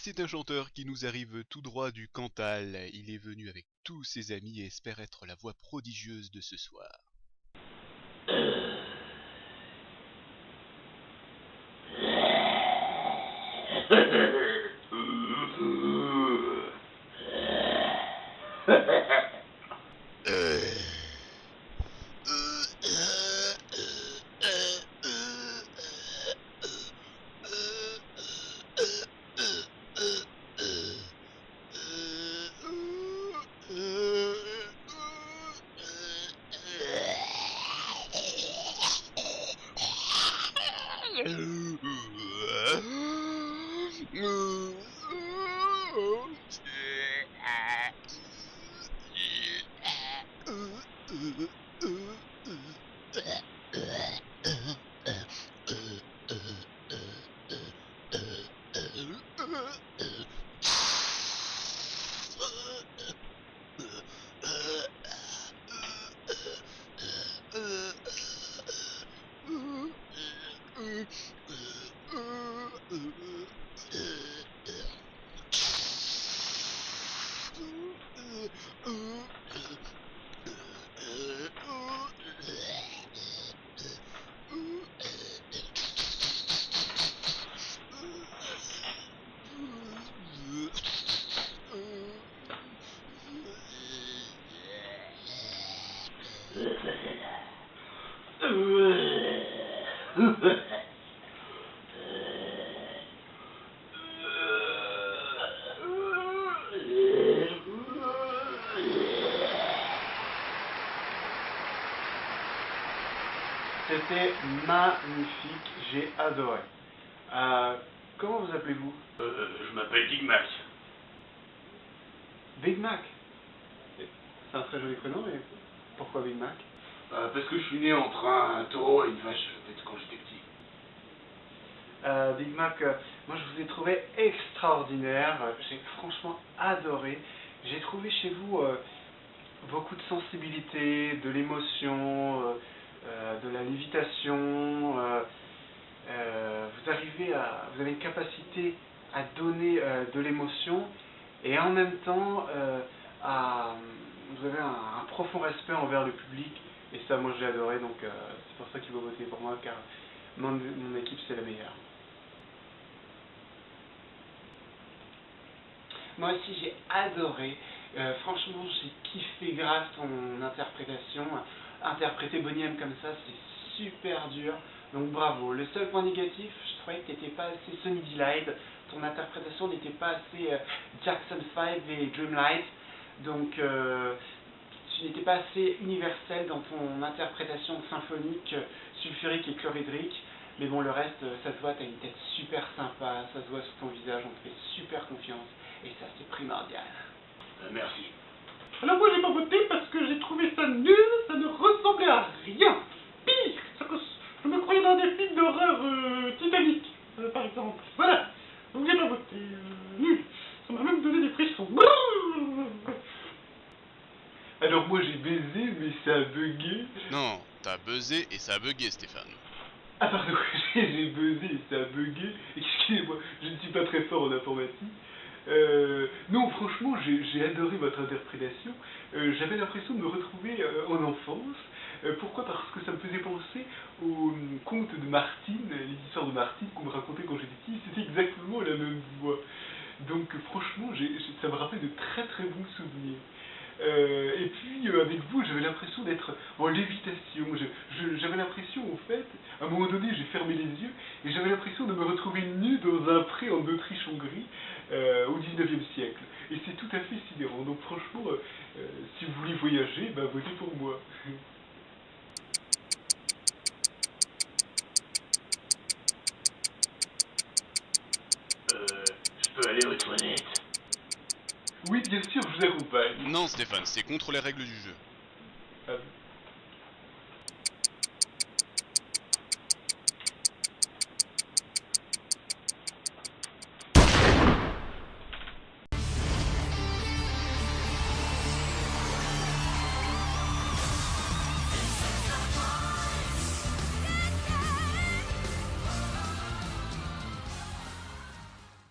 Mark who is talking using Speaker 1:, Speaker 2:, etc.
Speaker 1: c'est un chanteur qui nous arrive tout droit du Cantal. Il est venu avec tous ses amis et espère être la voix prodigieuse de ce soir.
Speaker 2: C'était magnifique, j'ai adoré. Comment vous appelez-vous?
Speaker 3: Je m'appelle Big Mac.
Speaker 2: Big Mac. C'est un très joli prénom, mais pourquoi Big Mac?
Speaker 3: Parce que je suis né entre un taureau et une vache, peut-être quand j'étais petit.
Speaker 2: Big Mac, moi je vous ai trouvé extraordinaire, j'ai franchement adoré. J'ai trouvé chez vous beaucoup de sensibilité, de l'émotion, de la lévitation. Vous avez une capacité à donner de l'émotion et en même temps vous avez un profond respect envers le public et ça moi j'ai adoré, donc c'est pour ça qu'il va voter pour moi, car mon équipe c'est la meilleure. Moi aussi j'ai adoré, franchement j'ai kiffé grave ton interprétation. Interpréter Boney M comme ça c'est super dur, donc bravo. Le seul point négatif, je trouvais que tu n'étais pas assez Sonny Delight, ton interprétation n'était pas assez Jackson 5 et Dreamlight, donc tu n'étais pas assez universel dans ton interprétation symphonique, sulfurique et chlorhydrique. Mais bon, le reste, ça se voit, tu as une tête super sympa, ça se voit sur ton visage, on te fait super confiance, et ça c'est primordial.
Speaker 3: Merci.
Speaker 4: Alors moi j'ai pas voté parce que j'ai trouvé ça nul, ça ne ressemblait à rien. Pire, je me croyais dans des films d'horreur Titanic, par exemple. Voilà, donc j'ai pas voté, nul. Ça m'a même donné des frissons.
Speaker 2: Alors moi j'ai baisé, mais ça a bugué.
Speaker 1: Non, t'as buzzé et ça a bugué, Stéphane.
Speaker 2: Ah pardon, j'ai buzzé et ça a bugué. Excusez-moi, je ne suis pas très fort en informatique. Non, franchement, j'ai adoré votre interprétation. J'avais l'impression de me retrouver en enfance. Pourquoi? Parce que ça me faisait penser aux contes de Martine, les histoires de Martine qu'on me racontait quand j'étais petit. C'était exactement la même voix. Donc franchement, ça me rappelle de très très bons souvenirs. Et puis avec vous, j'avais l'impression d'être en lévitation. J'avais l'impression, en fait, à un moment donné, j'ai fermé les yeux et j'avais l'impression de me retrouver nu dans un pré en Autriche-Hongrie au 19e siècle. Et c'est tout à fait sidérant. Donc franchement, si vous voulez voyager, bah, votez pour moi.
Speaker 3: Je peux aller aux toilettes?
Speaker 2: Oui, bien sûr, je vous accompagne.
Speaker 1: Non, Stéphane, c'est contre les règles du jeu.